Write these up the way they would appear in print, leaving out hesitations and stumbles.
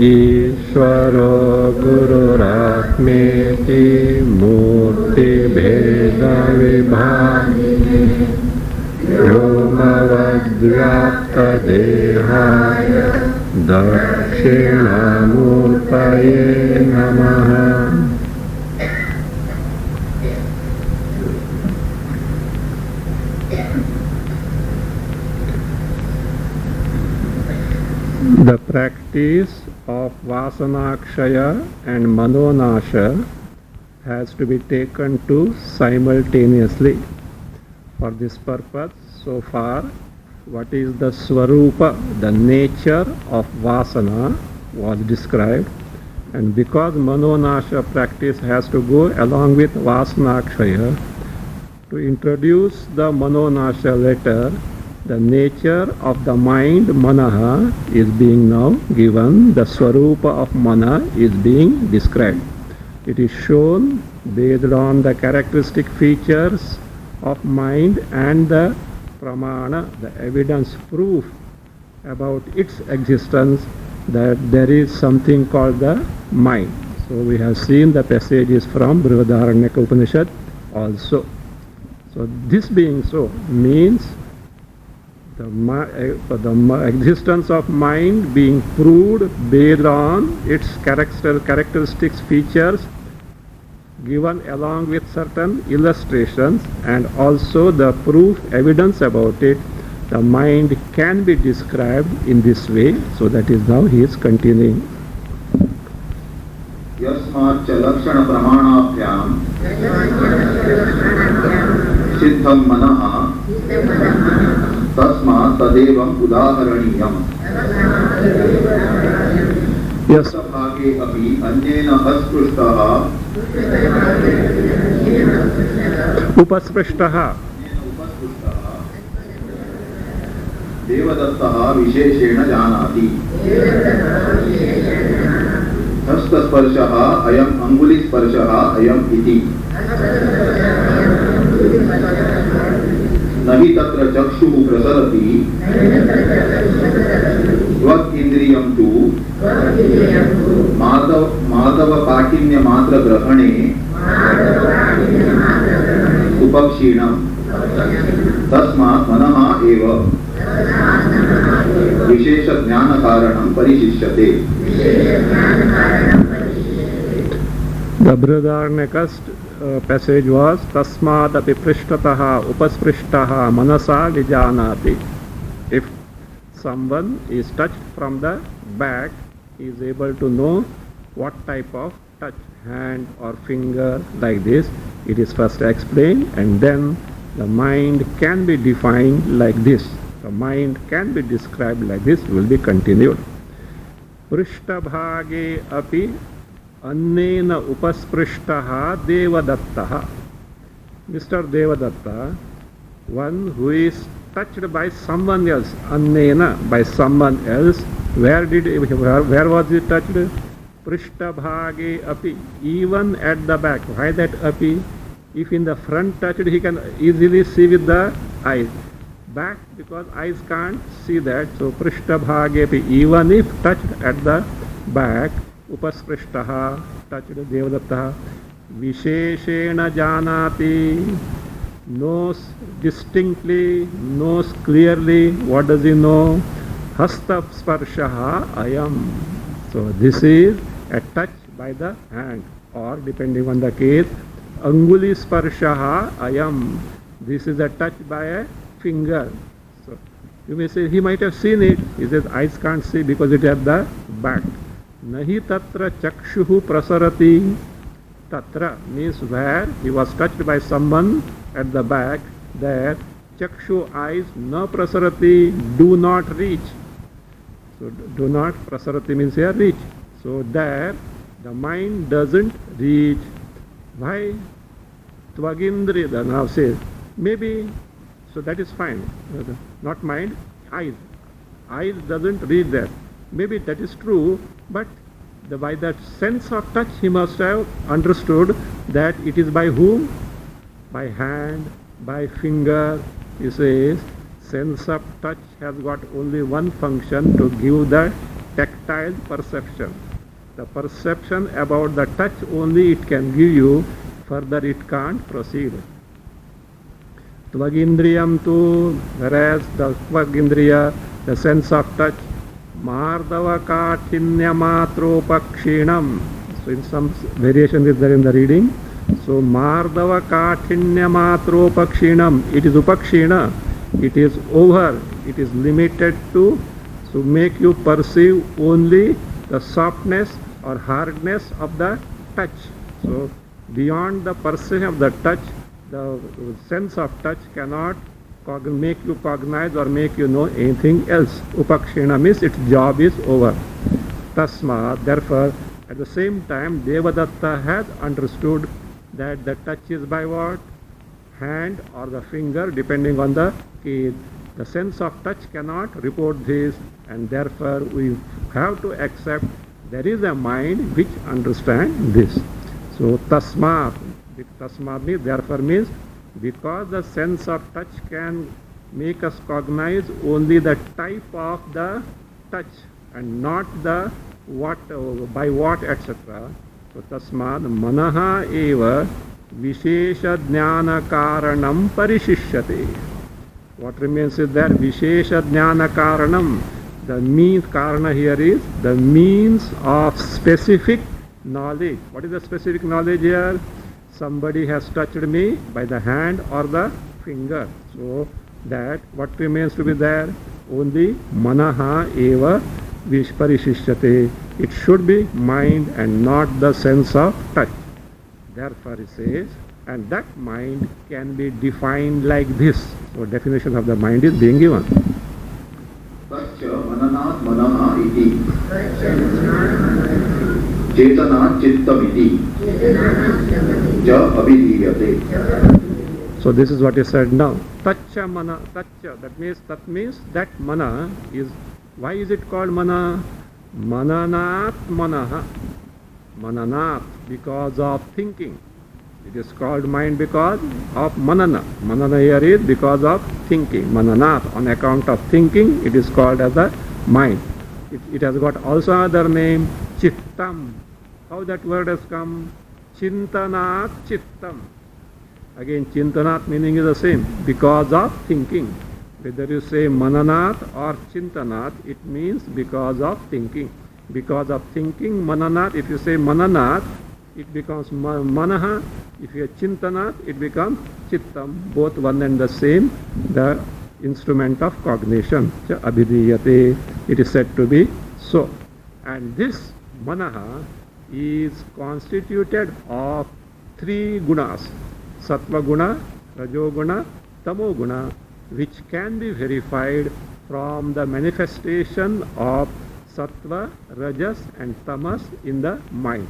ईश्वरो गुरुरात्मेति मूर्तिभेदविभागिने व्योमवद्व्याप्तदेहाय दक्षिणामूर्तये नमः। The practice of Vasanakshaya and Manonasha has to be taken to simultaneously. For this purpose, so far, what is the Swarupa, the nature of Vasana was described, and because Manonasha practice has to go along with Vasanakshaya, to introduce the Manonasha later, the nature of the mind, Manaha, is being now given. The Swarupa of Mana is being described. It is shown based on the characteristic features of mind and the Pramana, the evidence proof about its existence, that there is something called the mind. So we have seen the passages from Brihadaranyaka Upanishad also. So this being so means the existence of mind being proved based on its characteristics, features given along with certain illustrations, and also the proof, evidence about it. The mind can be described in this way. So that is now he is continuing. यस्माच्च लक्षण प्रमाणाभ्याम सिद्धं मनः तस्मात् तदेवं उदाहरणीयम्। भागे अपि अन्येन उपस्पृष्टः देवदत्तः विशेषेण जानाति। हस्तस्पर्शः अयम् अङ्गुलिस्पर्शः अयम् इति। न हि तत्र चक्षुः प्रसरति त्वगिन्द्रियं तु माधवकाठिन्यमात्रग्रहणे उपक्षीणम्। तस्मात् मनः एव विशेषज्ञानकारणं परिशिष्यते। The Brihadaranyaka's passage was Tasmad api prishtataha upasprishtataha manasa vijanati. If someone is touched from the back, he is able to know what type of touch, hand or finger, like this. It is first explained, and then the mind can be defined like this. The mind can be described like this, will be continued. Prishtabhage api annena upasprishtah devadattah. Mr. Devadatta, one who is touched by someone else, annena, by someone else, where was he touched? Prishtabhage api, even at the back. Why that api? If in the front touched, he can easily see with the eyes. Back, because eyes can't see that. So Prishtabhage api, even if touched at the back, Upasprishtah, touched Devadattah, Visheshena Janati, knows distinctly, knows clearly. What does he know? Hasta Sparshaha Ayam. So this is a touch by the hand, or depending on the case, Anguli Sparshaha Ayam. This is a touch by a finger. So you may say he might have seen it. He says eyes can't see because it is at the back. Nahi tatra chakshuhu prasarati. Tatra means where he was touched by someone at the back, there chakshu, eyes, na prasarati, do not reach. So do not, prasarati means here reach. So there the mind doesn't reach. Why? Tvagindriya now says, maybe, so that is fine. Not mind, eyes. Eyes doesn't reach there. Maybe that is true, but by that sense of touch he must have understood that it is by whom? By hand, by finger. He says sense of touch has got only one function, to give the tactile perception. The perception about the touch only it can give you, further it can't proceed. Tvagindriyam tu, whereas the Tvagindriya, the sense of touch, Mardava Kathiniyamatropaksheenam. So in some variation is there in the reading. So Mardava Kathiniyamatropaksheenam, it is upakshina, it is over, it is limited to make you perceive only the softness or hardness of the touch. So beyond the perception of the touch, the sense of touch cannot make you cognize or make you know anything else. Upakshina means its job is over. Tasma, therefore, at the same time, Devadatta has understood that the touch is by what? Hand or the finger, depending on the case. The sense of touch cannot report this, and therefore we have to accept there is a mind which understands this. So tasmat means therefore means because the sense of touch can make us cognize only the type of the touch and not the what, by what, etc. So tasmat manaha eva vishesha jnana karanam parishishyate. What remains is that vishesha jnana karanam. The means, karana here is the means of specific knowledge. What is the specific knowledge here? Somebody has touched me by the hand or the finger. So that what remains to be there? Only manaha eva vishparishishyate. It should be mind and not the sense of touch. Therefore it says, and that mind can be defined like this. So definition of the mind is being given. Tacca mananat manaha iti. Chetanat chittam iti. Ja abhidhiyate. So this is what is said now. Tacca mana, tacca, that means that mana is, why is it called mana? Mananat manaha. Mananat, because of thinking. It is called mind because of manana. Manana here is because of thinking. Mananat, on account of thinking, it is called as a mind. It has got also another name, chittam. How that word has come? Chintanat chittam. Again, chintanat meaning is the same, because of thinking. Whether you say mananat or chintanat, it means because of thinking. Because of thinking, mananat. If you say mananat, it becomes manaha. If you chintanat, it becomes chittam. Both one and the same, the instrument of cognition. Abhidhiyate. It is said to be so. And this manaha is constituted of three gunas. Sattva guna, Rajo guna, Tamo guna, which can be verified from the manifestation of Sattva, Rajas and Tamas in the mind.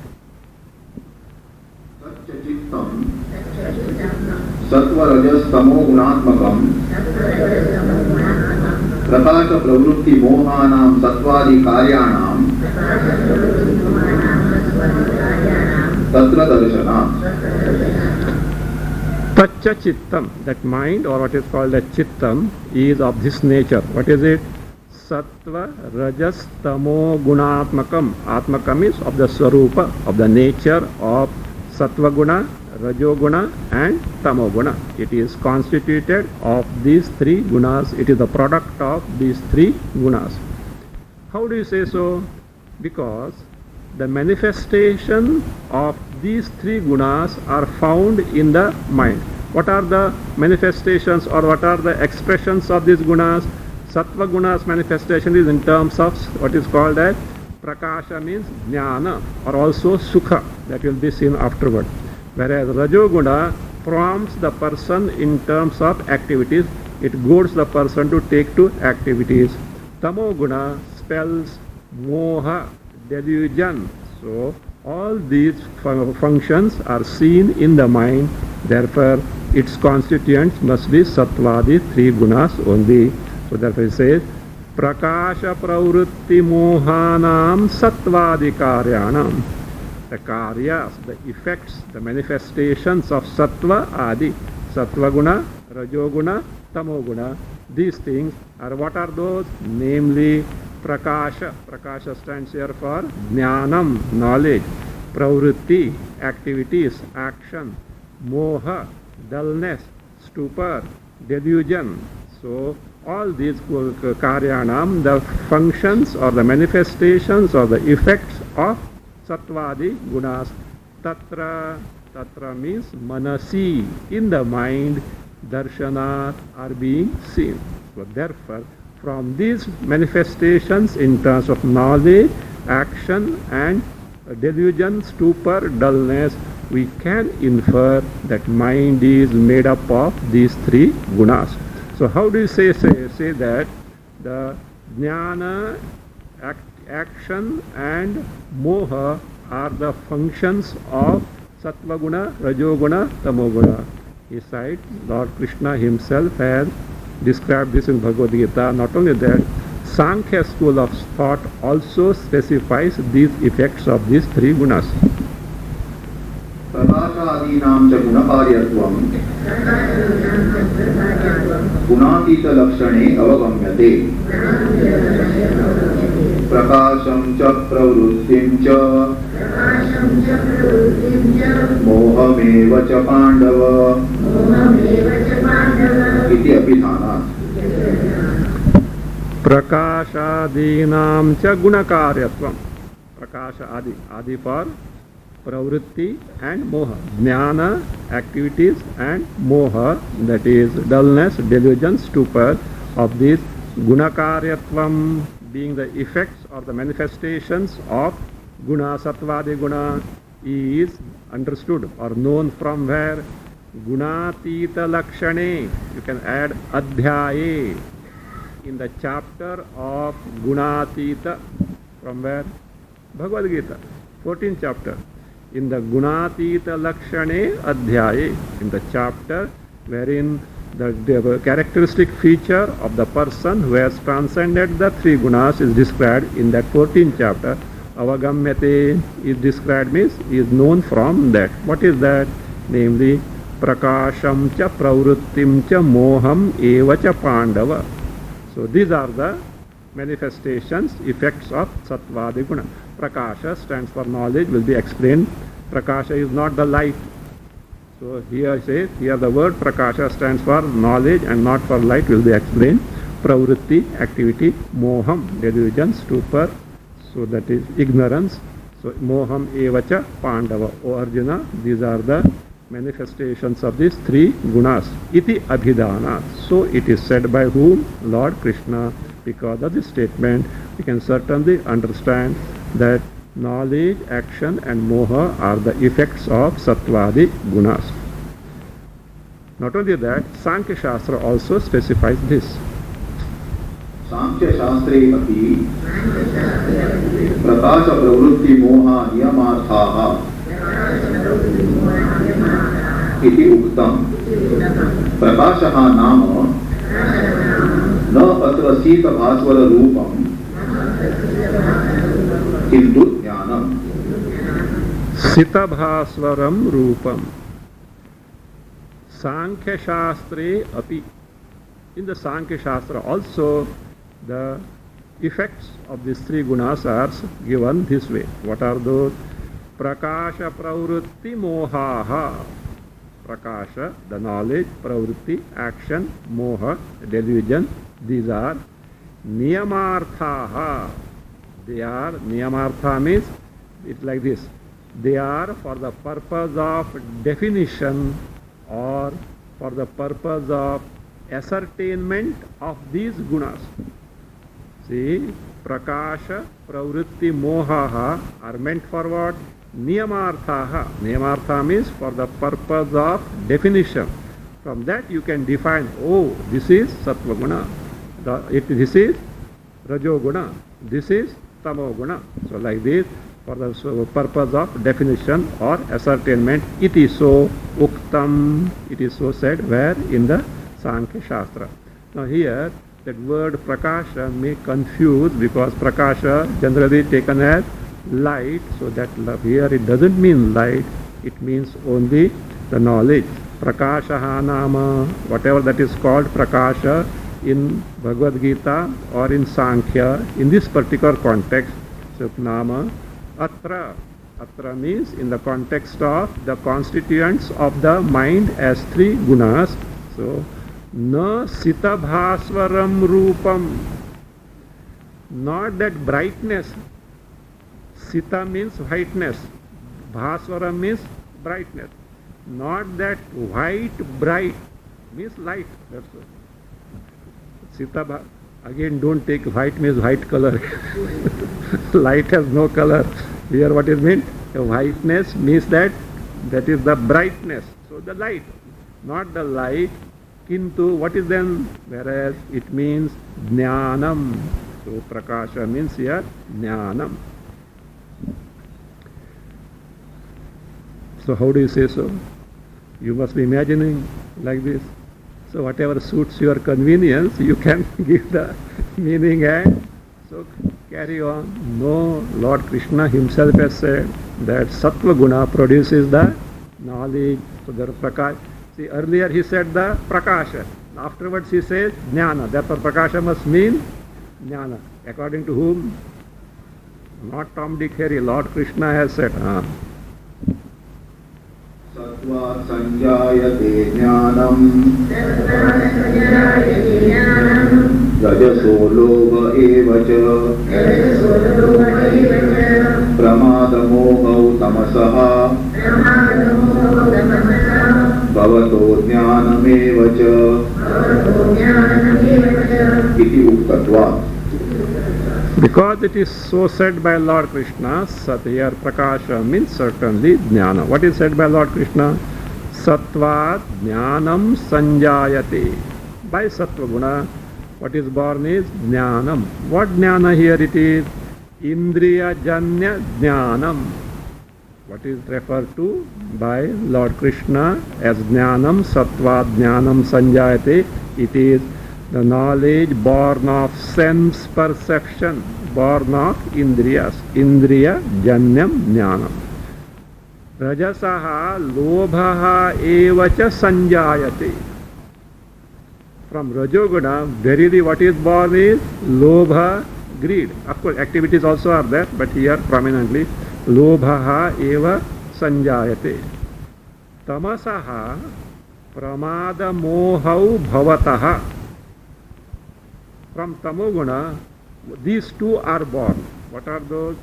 Tacca chittam sattva rajas tamo gunatmakam prakasha pravrutti mohanam sattvadi karyanam tatra darshana. Tacca chittam, that mind or what is called a chittam is of this nature. What is it? Sattva, Rajas, Tamo, Gunatmakam. Atmakam is of the Swarupa, of the nature of Sattva Guna, Rajo Guna and Tamo Guna. It is constituted of these three gunas. It is the product of these three gunas. How do you say so? Because the manifestation of these three gunas are found in the mind. What are the manifestations or what are the expressions of these gunas? Sattva gunas manifestation is in terms of what is called as prakasha, means jnana, or also sukha, that will be seen afterward. Whereas Rajo guna prompts the person in terms of activities, it goads the person to take to activities. Tamo guna spells moha, delusion. So all these functions are seen in the mind, therefore its constituents must be sattvadi, three gunas only. So therefore it says prakasha pravrutti mohanam sattvadi karyanam. The karyas, the effects, the manifestations of sattva adi, sattva guna, rajo guna, tamo guna, these things are what are those? Namely Prakasha stands here for Jnanam, knowledge. Pravritti, activities, action. Moha, dullness, stupor, delusion. So all these karyanam, the functions or the manifestations or the effects of sattvadi gunas. Tatra means manasi, in the mind, darshanat are being seen. So therefore, from these manifestations in terms of knowledge, action and delusion, stupor, dullness, we can infer that mind is made up of these three gunas. So how do you say that the jnana, action and moha are the functions of sattva guna, rajoguna, tamoguna? He cites Lord Krishna himself has described this in Bhagavad Gita. Not only that, Sankhya school of thought also specifies these effects of these three gunas. प्रकाशादीनां च गुणकार्यत्वं गुणातीतलक्षणे अवगम्यते प्रकाशं च प्रवृत्तिं च मोहमेव च पाण्डव इति अभिधानात् प्रकाशादीनां च गुणकार्यत्वं. प्रकाश आदि for pravritti and moha. Jnana, activities, and moha, that is dullness, delusion, stupor, of this gunakaryatvam, being the effects or the manifestations of guna, sattvadi guna, is understood or known from where? Gunatita lakshane. You can add adhyaye, in the chapter of Gunatita. From where? Bhagavad Gita, 14th chapter. In the Gunatita Lakshane Adhyaye, in the chapter wherein the characteristic feature of the person who has transcended the three gunas is described in that 14th chapter. Avagamyate is described, means is known from that. What is that? Namely, prakasham cha pravrittim cha moham eva cha pandava. So these are the manifestations, effects of sattvadi guna. Prakasha stands for knowledge, will be explained. Prakasha is not the light. So here the word prakasha stands for knowledge and not for light, will be explained. Pravritti, activity. Moham, delusion, stupor. So that is ignorance. So moham evacha pandava. O Arjuna, these are the manifestations of these three gunas. Iti abhidana. So it is said by whom? Lord Krishna. Because of this statement, we can certainly understand that knowledge, action and moha are the effects of sattvadi gunas. Not only that, Sankhya Shastra also specifies this. सांख्य शास्त्रे अपि प्रकाश प्रवृत्ति मोहा नियमार्थाः इति उक्तम् प्रकाशः नाम न अत्र शीतभास्वर रूपम् किन्तु ज्ञानम् सितभास्वरम रूपम. Sankhya Shastre api. In the Sankhya Shastra also the effects of these three gunas are given this way. What are those? Prakasha pravritti mohaha. Prakasha, the knowledge, pravritti, action, moha, delusion. These are niyamarthaha. They are, niyamartha means, it's like this. They are for the purpose of definition or for the purpose of ascertainment of these gunas. See, prakasha, pravritti, mohaha are meant for what? Niyamarthaha. Niyamartha means for the purpose of definition. From that you can define, oh, this is sattva guna, this is rajo guna, this is tamo guna. So like this, for the purpose of definition or ascertainment. Iti so uktam. It is so said where? In the Sankhya Shastra. Now here, that word prakasha may confuse because prakasha generally taken as light. So that here it doesn't mean light. It means only the knowledge. Prakashaha nama. Whatever that is called prakasha in Bhagavad Gita or in Sankhya, in this particular context, Supnama, Atra. Atra means in the context of the constituents of the mind as three gunas. So, na sita bhasvaram rupam, not that brightness. Sita means whiteness, bhasvaram means brightness, not that white bright means light. That's all. Sita, again don't take white means white color. Light has no color. Here what is meant? Whiteness means that is the brightness. So the light, not the light. Kintu, what is then? Whereas it means jnanam. So prakasha means here jnanam. So how do you say so? You must be imagining like this. So whatever suits your convenience, you can give the meaning and so carry on. No, Lord Krishna himself has said that Sattva Guna produces the knowledge. So there Prakash. See, earlier he said the Prakasha. Afterwards he says Jnana. Therefore Prakasha must mean Jnana. According to whom? Not Tom, Dick, Harry. Lord Krishna has said. Sattva sanjayate jnanam rajaso lobha evacha pramada moha tamasaha bhavato jnanam evacha iti uktatvat. Because it is so said by Lord Krishna, Sat here Prakasha means certainly Jnana. What is said by Lord Krishna? Sattva Jnanam Sanjayate. By Sattva Guna, what is born is Jnanam. What Jnana here it is? Indriya Janya Jnanam. What is referred to by Lord Krishna as Jnanam, Sattva Jnanam Sanjayate. It is the knowledge born of sense perception, born of indriyas, indriya janyam jnanam. Rajasaha lobhaha evacha sanjayate. From Rajoguna, verily what is born is lobha, greed. Of course, activities also are there, but here prominently, lobhaha eva sanjayate. Tamasaha pramada mohau bhavataha. From Tamoguna, these two are born. What are those?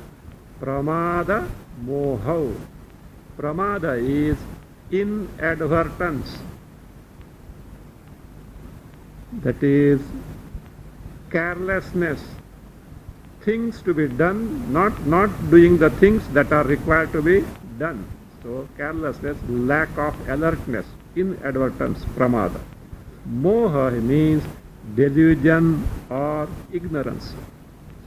Pramada, Mohau. Pramada is inadvertence. That is carelessness. Things to be done, not doing the things that are required to be done. So carelessness, lack of alertness, inadvertence, pramada. Moha means delusion or ignorance.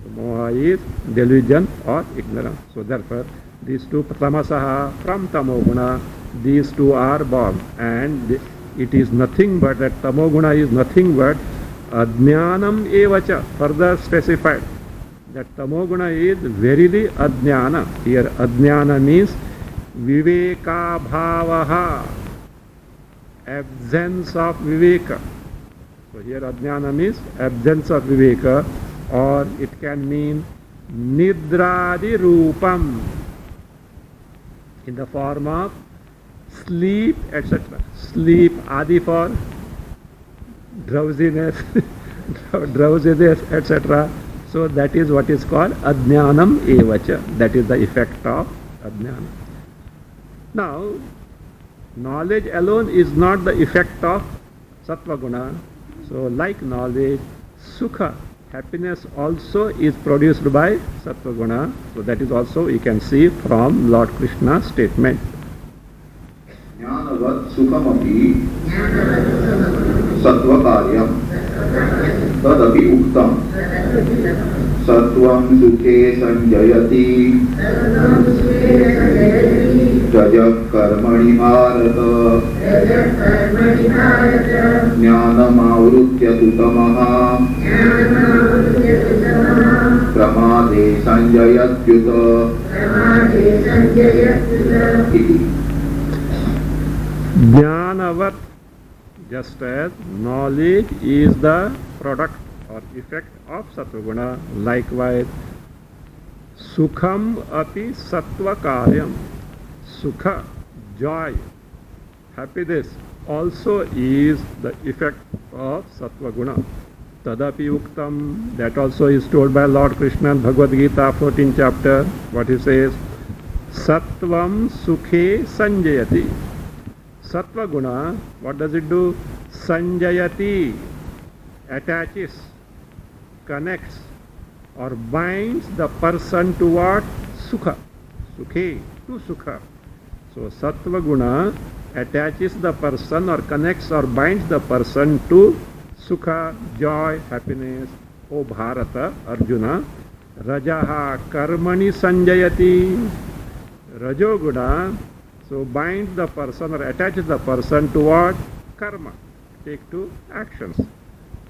So moha is delusion or ignorance. So therefore these two tamasaha from tamoguna, these two are born, and it is nothing but that tamoguna is nothing but ajnanam evacha, further specified that tamoguna is verily ajnana. Here ajnana means viveka bhavaha, absence of viveka. So here ajnana means absence of viveka, or it can mean nidradi rupam, in the form of sleep, etc. Sleep adi for drowsiness, drowsiness, etc. So that is what is called ajnanam evacha. That is the effect of ajnana. Now, knowledge alone is not the effect of sattva guna. So like knowledge, sukha, happiness also is produced by sattva guna. So that is also you can see from Lord Krishna's statement. Jnanavat sukhamapi sattva karyam tadapi uktam sattvam sukhe sanjayati rajak karmani bharata jnanam avrutya tutamaha pramade sanjayatyuta iti. Jnanavat Just as knowledge is the product or effect of sattva guna, likewise sukham api sattva karyam. Sukha, joy, happiness also is the effect of sattva guna. Tadapi uktam, that also is told by Lord Krishna in Bhagavad Gita 14th chapter. What he says, sattvam sukhe sanjayati. Sattva guna, what does it do? Sanjayati, attaches, connects or binds the person to what? Sukha. Sukhe, to sukha. So sattva guna attaches the person or connects or binds the person to sukha, joy, happiness. O Bharata, Arjuna, rajaha karmani sanjayati. Rajoguna, so binds the person or attaches the person to what? Karma, take to actions.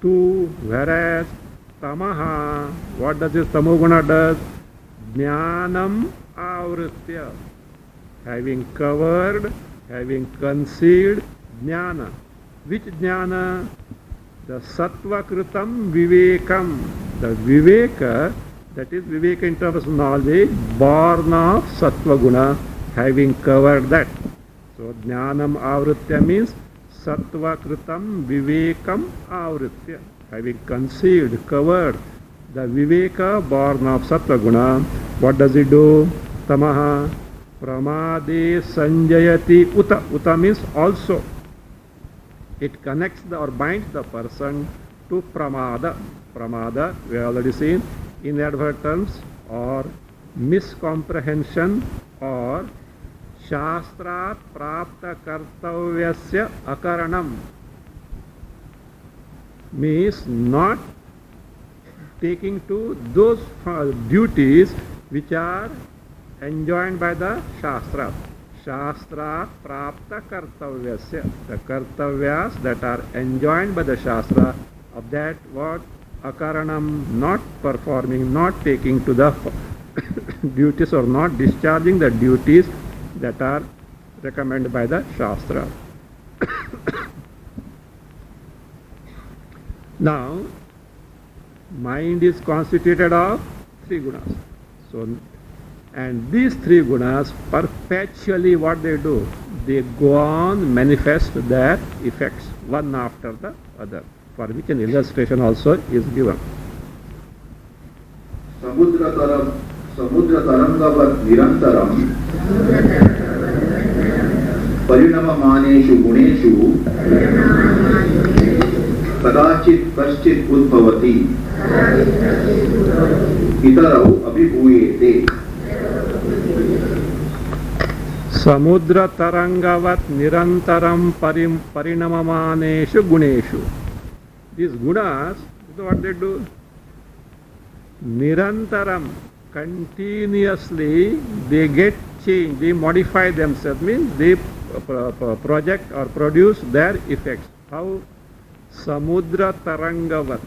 To, whereas tamaha, what does this tamoguna does? Jnanam avritya, having covered, having concealed jnana. Which jnana? The sattva kritam vivekam. The viveka, that is viveka in terms of knowledge, born of sattva guna, having covered that. So jnanam avritya means sattva kritam vivekam avritya, having concealed, covered the viveka born of sattva guna. What does it do? Tamaha pramade sanjayati uta. Uta means also. It connects or binds the person to pramada. Pramada, we have already seen, inadvertence or miscomprehension or shastrat prapta kartavyasya akaranam, means not taking to those duties which are enjoined by the shastra. Shastra prapta kartavyasya, the kartavyas that are enjoined by the shastra, of that what? Akaranam, not performing, not taking to the duties or not discharging the duties that are recommended by the shastra. Now, mind is constituted of three gunas. So, and these three gunas perpetually what they do? They go on manifest their effects one after the other, for which an illustration also is given. samudra tarangavat nirantaram parinamamaneshu guneshu kadachit kaschit udbhavati itarau abhibhuyete. Samudra tarangavat nirantaram parinamamaneshu guneshu. These gunas, what they do? Nirantaram, continuously they get changed, they modify themselves, means they project or produce their effects. How? Samudra tarangavat,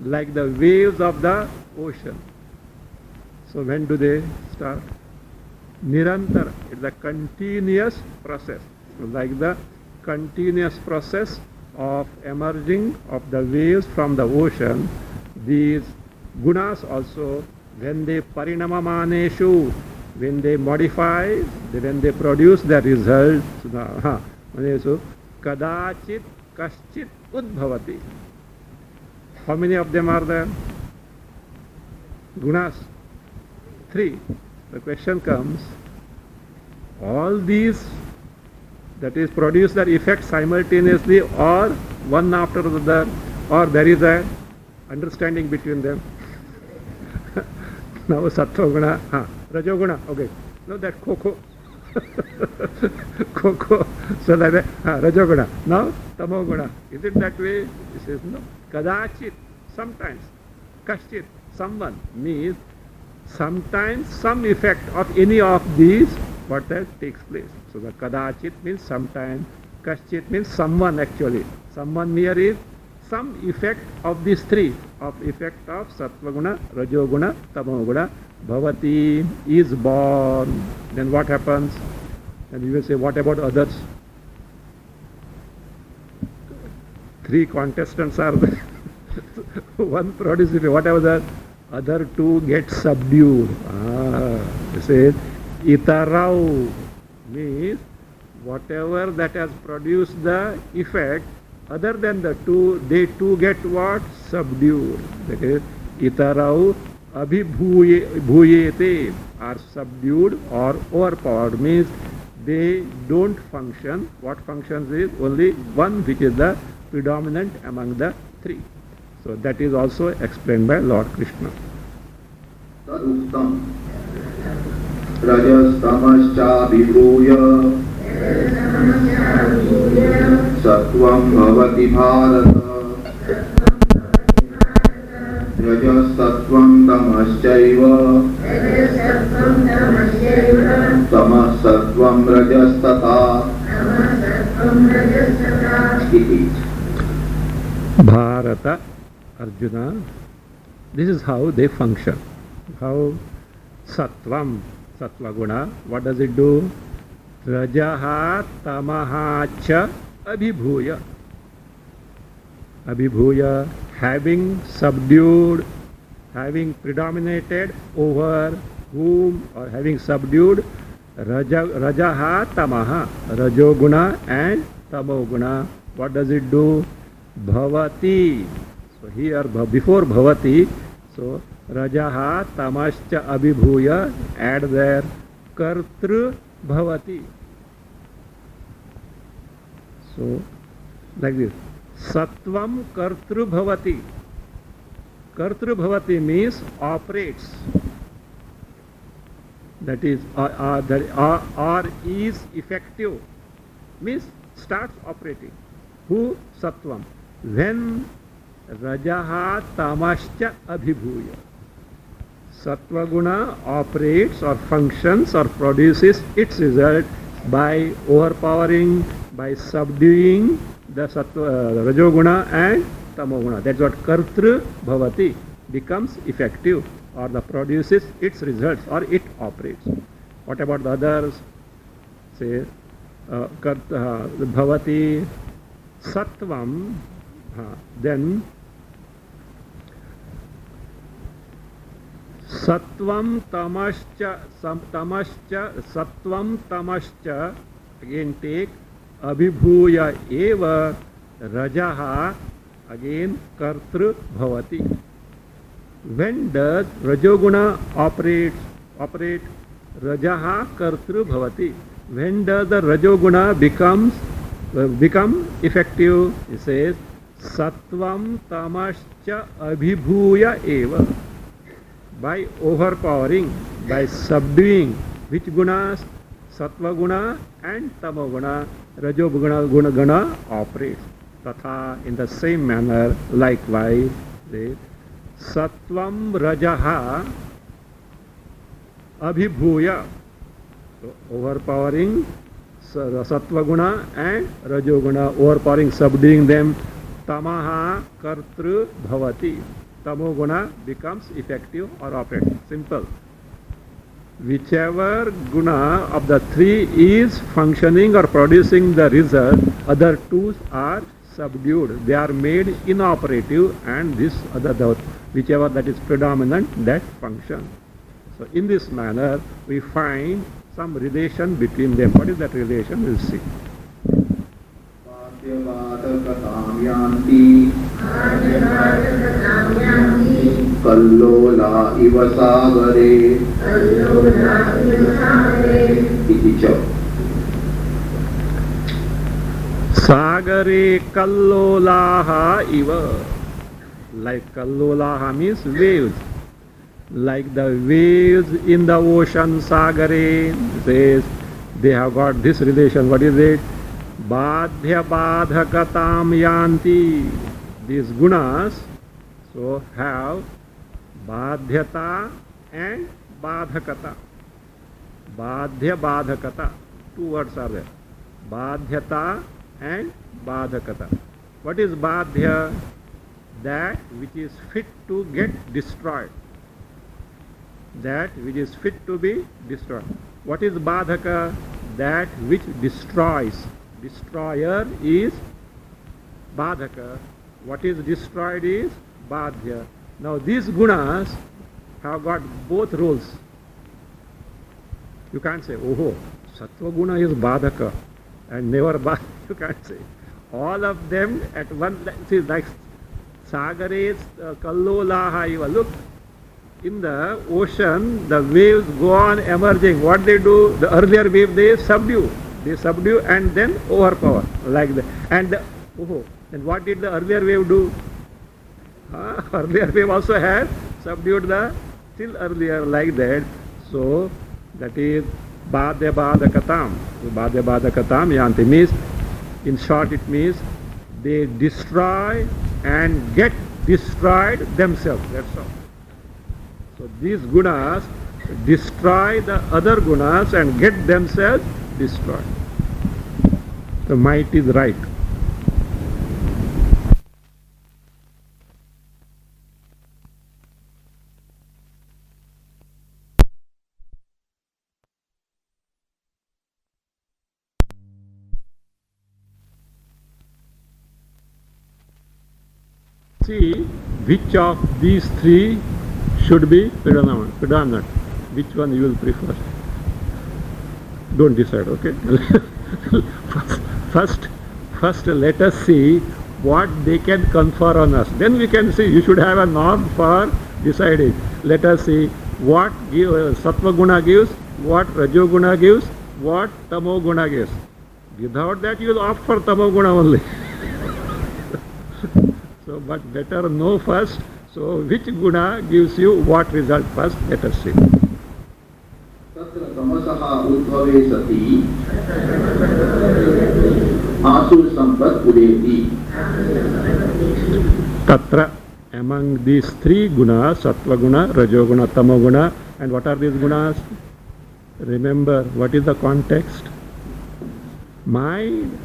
like the waves of the ocean. So when do they start? Nirantara, it's a continuous process, like the continuous process of emerging of the waves from the ocean. These gunas also, when they parinamamaneshu, when they modify, when they produce the results, kadachit kaschit udbhavati. How many of them are there? Gunas? Three. The question comes, all these, that is, produce their effect simultaneously or one after the other, or there is a understanding between them. Now sattva guna, rajo guna, okay. No, that coco. Coco. So like that, rajo guna. Now tamo guna. Is it that way? He says no. Kadachit, sometimes. Kaschit, someone, means sometimes some effect of any of these, what that takes place. So the kadachit means sometimes, kaschit means someone actually. Someone here is some effect of these three, of effect of sattva guna, rajo guna, tamo guna. Bhavati is born. Then what happens? And you will say, what about others? three contestants are there. One produces, whatever the other two get subdued. It says, itarau means whatever that has produced the effect, other than the two, they too get what? Subdued. That is, itarau abhibhuyete are subdued or overpowered, means they don't function. What functions is only one, which is the predominant among the three. So that is also explained by Lord Krishna. Taduktam rajastamashchabhibhuya sattvam bhavati bharata rajasattvam tamaschaiva tamasattvam rajastata iti. Bharata, Arjuna, this is how they function. How Sattvam, Sattva Guna, what does it do? Rajaha Tamaha Cha Abhibhuya. Abhibhuya, having subdued, having predominated over whom, or having subdued Rajaha Tamaha, Rajoguna and Tamoguna. What does it do? Bhavati. So here before Bhavati, so Rajaha Tamascha Abhibhuya, add there Kartru Bhavati. So like this. Sattvam Kartru Bhavati. Kartru Bhavati means operates. That is or is effective. Means starts operating. Who? Sattvam. When Rajaha Tamascha Abhibhuya. Sattva Guna operates or functions or produces its result by overpowering, by subduing the Rajoguna and Tamoguna. That's what Kartru Bhavati becomes effective, or the produces its results, or it operates. What about the others? Say Bhavati Sattvam, then Sattvam Tamascha, Sattvam Tamascha, again take Abhibhuya Eva Rajaha, again Kartru Bhavati. When does Rajoguna operate? Rajaha Kartru Bhavati. When does the Rajoguna become effective? It says Sattvam Tamascha Abhibhuya Eva. By overpowering, by subduing which gunas? Sattva Guna and Tamo Guna, Rajoguna Guna operates. Tatha, in the same manner, likewise, Sattvam Rajaha Abhibhuya. So, overpowering Sattva Guna and Rajoguna, overpowering, subduing them. Tamaha Kartru Bhavati. Tamo Guna becomes effective or operates. Simple. Whichever guna of the three is functioning or producing the result, other two are subdued. They are made inoperative, and this other, whichever that is predominant, that function. So in this manner, we find some relation between them. What is that relation? We'll see. Kallola iva sagare iti cha. Sagare kallolaha iva. Like kallolaha means waves. Like the waves in the ocean, sagare says they have got this relation. What is it? Badhya badhakatam yanti. These gunas so have badhyata and badhakata. Badhya badhakata. Two words are there. Badhyata and badhakata. What is badhya? That which is fit to get destroyed. That which is fit to be destroyed. What is badhaka? That which destroys. Destroyer is badhaka. What is destroyed is badhya. Now these gunas have got both roles. You can't say, oh, sattva guna is badhaka and never badhaka. You can't say. All of them at one, see, like Sagares, Kallolaha, iva. Look, in the ocean, the waves go on emerging. What they do, the earlier wave they subdue. They subdue and then overpower, like that. And, then what did the earlier wave do? Earlier wave also had subdued the still earlier, like that. So, that is Badya Badakatam. Badya Badakatam yanti means, in short it means, they destroy and get destroyed themselves. That's all. So these gunas destroy the other gunas and get themselves destroyed. The might is right. See which of these three should be predominant. Which one you will prefer? Don't decide, okay? First let us see what they can confer on us. Then we can see, you should have a norm for deciding. Let us see what Sattva Guna gives, what Rajo Guna gives, what Tamo Guna gives. Without that you will opt for Tamo Guna only. So, but better know first. So, which guna gives you what result first? Let us see. Tatra tamasaha udbhave sati asur sampat udeti. Tatra, among these three gunas, sattva guna, rajo guna, tamo guna, and what are these gunas? Remember, what is the context? Mind.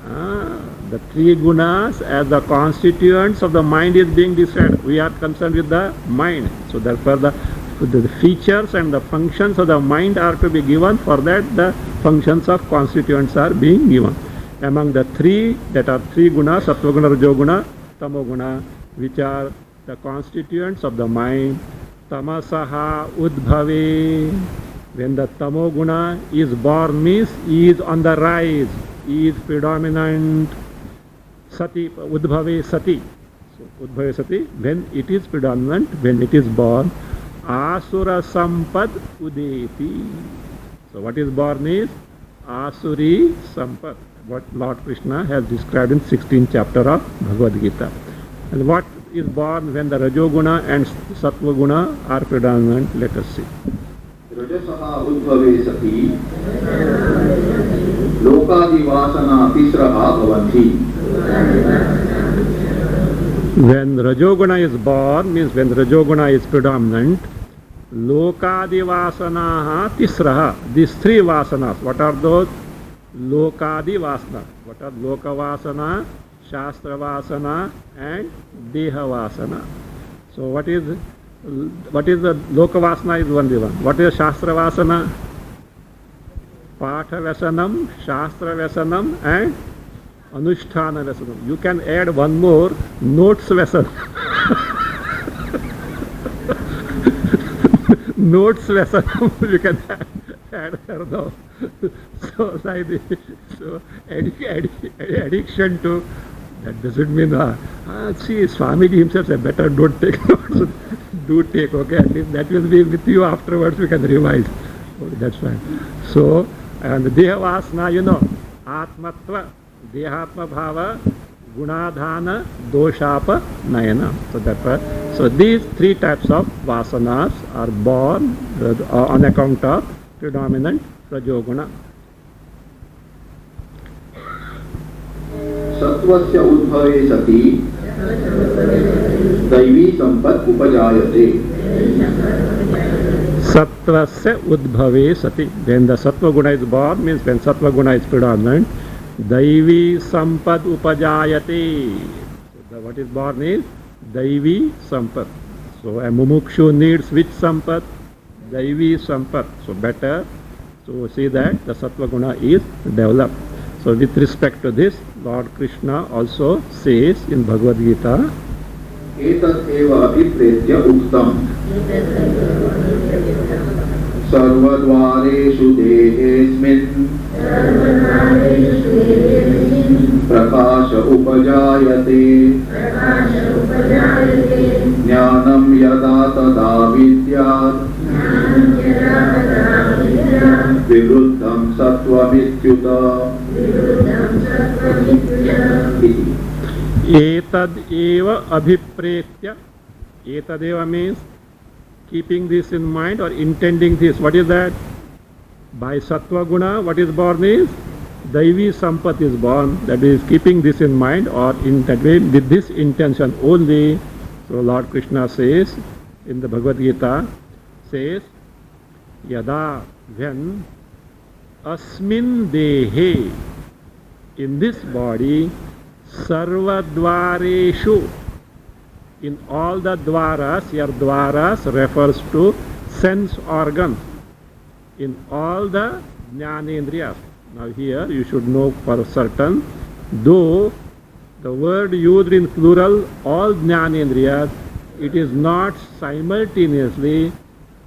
The three gunas as the constituents of the mind is being described. We are concerned with the mind. So therefore the features and the functions of the mind are to be given. For that the functions of constituents are being given. Among the three, that are three gunas, sattva guna, rajo guna, tamo guna, which are the constituents of the mind. Tamasaha udbhave. When the tamo guna is born means is on the rise, is predominant. Sati, udbhave sati. So, udbhave sati, when it is predominant, when it is born, asura sampad udeti. So, what is born is asuri sampad, what Lord Krishna has described in 16th chapter of Bhagavad Gita. And what is born when the Rajoguna and Sattva Guna are predominant? Let us see. Rajasaha udbhave sati lokadi vasana tisraha bhavanti. When Rajoguna is born, means when Rajoguna is predominant, Lokadi Vasanaha Tisraha. These three Vasanas. What are those? Lokadi Vasana. What are Loka Vasana, Shastra Vasana and Deha Vasana? So what is the Loka Vasana is only one. What is Shastra Vasana? Patha Vasanam, Shastra Vasanam and Anusthana Vasanam. You can add one more, Notes Vasanam. Notes Vasanam you can add her now. So like this. So addiction to, that doesn't mean, see, Swamiji himself said, better don't take notes. Do take, okay, at least that will be with you afterwards, we can revise. Okay, that's fine. So, and Deha Vasana, you know, Atmatva, Dehatma Bhava, Gunadhana, Doshapa, Nayana. So therefore, so these three types of Vasanas are born on account of predominant Rajoguna. Sattvasya udbhave sati daivi sampat upajayate. Sattvasya udbhave sati. When the Sattva Guna is born, means when Sattva Guna is predominant, Daivi Sampad Upajayate. So what is born is Daivi Sampad. So a mumukshu needs which Sampad? Daivi Sampad. So better to see that the Sattva Guna is developed. So with respect to this, Lord Krishna also says in Bhagavad Gita, एतत् एव अभिप्रेत्य उक्तम् सर्वद्वारेषु देहेऽस्मिन् प्रकाश उपजायते ज्ञानं यदा तदा विद्यात् विवृद्धं सत्त्वमित्युत इति। etad eva abhipretya. Etad eva means keeping this in mind or intending this. What is that? By sattva guna, what is born is Daivi Sampat is born. That is keeping this in mind, or in that way with this intention only. So Lord Krishna says in the Bhagavad Gita, says, Yada, when asmin dehe, in this body, sarvadvareshu, in all the dwaras, here dwaras refers to sense organs, in all the jnanendriyas. Now here you should know for certain, though the word used in plural, all jnanendriyas, it is not simultaneously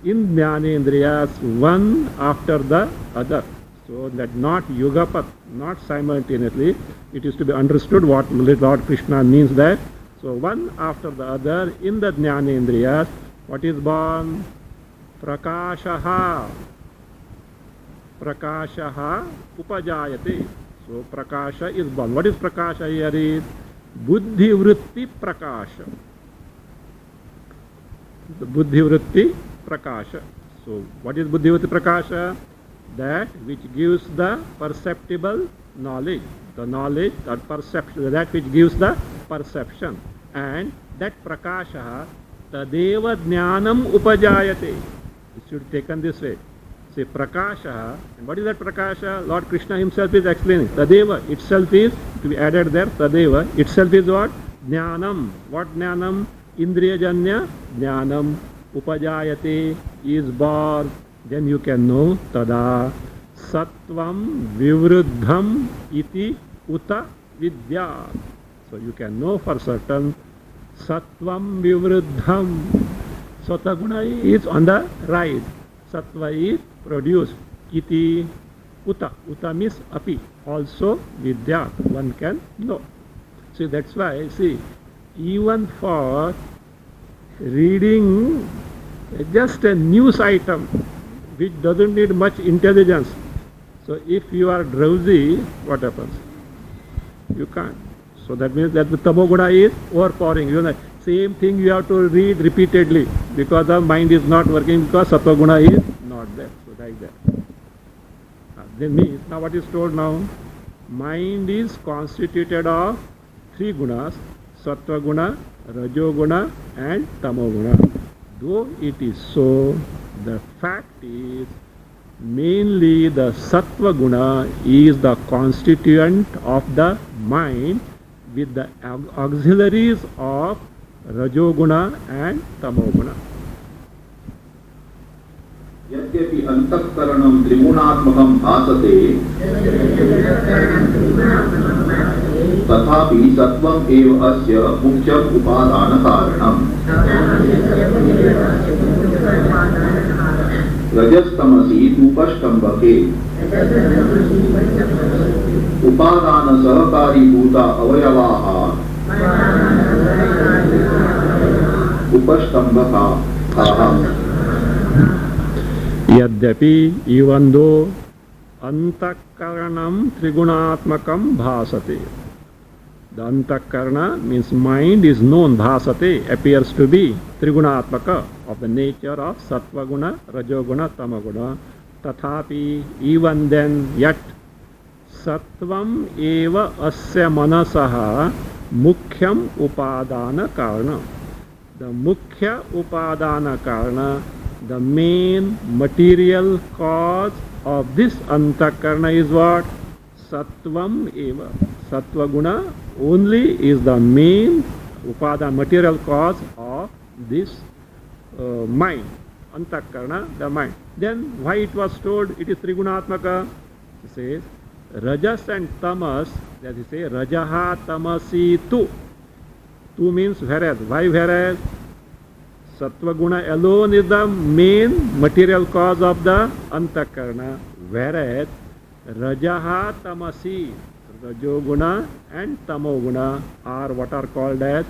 in jnanendriyas one after the other. So that not yugapat, not simultaneously. It is to be understood what Lord Krishna means that. So one after the other in the jnanendriyas, what is born? Prakashaha. Prakashaha upajayate. So prakasha is born. What is prakasha here is? Buddhi vritti prakasha. The buddhi vritti prakasha. So what is buddhi vritti prakasha? That which gives the perceptible knowledge. The knowledge or perception, that which gives the perception. And that prakasha, tadeva jnanam upajayate. It should be taken this way. Say prakasha, and what is that prakasha? Lord Krishna himself is explaining. Tadeva itself is, to be added there, tadeva itself is what? Jnanam. What jnanam? Indriyajanya jnanam. Upajayate is born. Then you can know tada sattvam vivruddham iti uta vidya. So you can know for certain sattvam vivruddham. Sataguna is on the right. Sattva is produced. Iti uta. Uta means api. Also vidya. One can know. See, that's why, see, even for reading just a news item which doesn't need much intelligence. So if you are drowsy, what happens? You can't. So that means that the tamoguna is overpowering. You know, same thing you have to read repeatedly because the mind is not working because sattva is not there. So like that. Then means, now what is told now? Mind is constituted of three gunas, sattva guna, rajo guna and tamo guna. Though it is so, the fact is mainly the sattva guna is the constituent of the mind with the auxiliaries of rajoguna and tamoguna. यद्यपि अंतःकरणं त्रिगुणात्मकं भासते तथापि सत्वम् एव अस्य मुख्यम् उपादानकारणम्। रजस्तमसि धूपस्तंभके उपादान सहकारीभूता अवयवाः उपस्तंभकाः। Yadyapi, even though antakaranam trigunaatmakam bhasate. The antakarana means mind is known, bhasate, appears to be trigunaatmaka, of the nature of sattva guna, rajoguna, tamaguna. Tathapi, even then, yet sattvam eva asya manasaha mukhyam upadana karana. The mukhya upadana karana, the main material cause of this antakarana is what? Sattvam eva. Sattva guna only is the main upadana, material cause of this mind. Antakarana, the mind. Then why it was told it is Trigunaatmaka? It says, Rajas and tamas, as you say, rajaha tamasi tu. Tu means whereas. Why whereas? Sattva guna alone is the main material cause of the antakarna, whereas rajaha tamasi, rajoguna and tamoguna are what are called as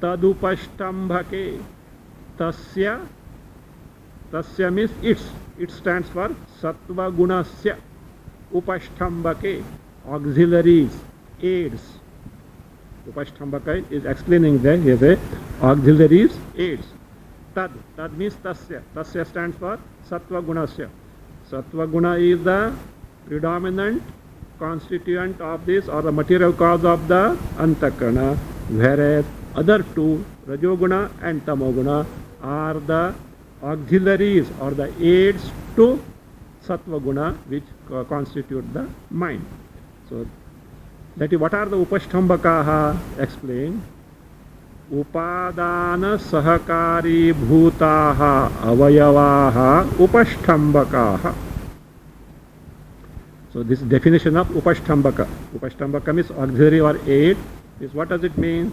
tadupashtambhake. Tasya, tasya means it stands for sattva gunasya. Upashtambhake, auxiliaries, aids. Upashtambhaka is explaining there, he says auxiliaries, aids. Tad means tasya. Tasya stands for sattva gunasya. Sattva guna is the predominant constituent of this or the material cause of the antakarna, whereas other two, rajoguna and tamoguna, are the auxiliaries or the aids to sattva guna which constitute the mind. So that is what are the upasthambakaha explained. Upadana sahakari bhutaha avayavaha upasthambakaha. So this is definition of upasthambaka. Upasthambaka means auxiliary or aid. Is what does it mean?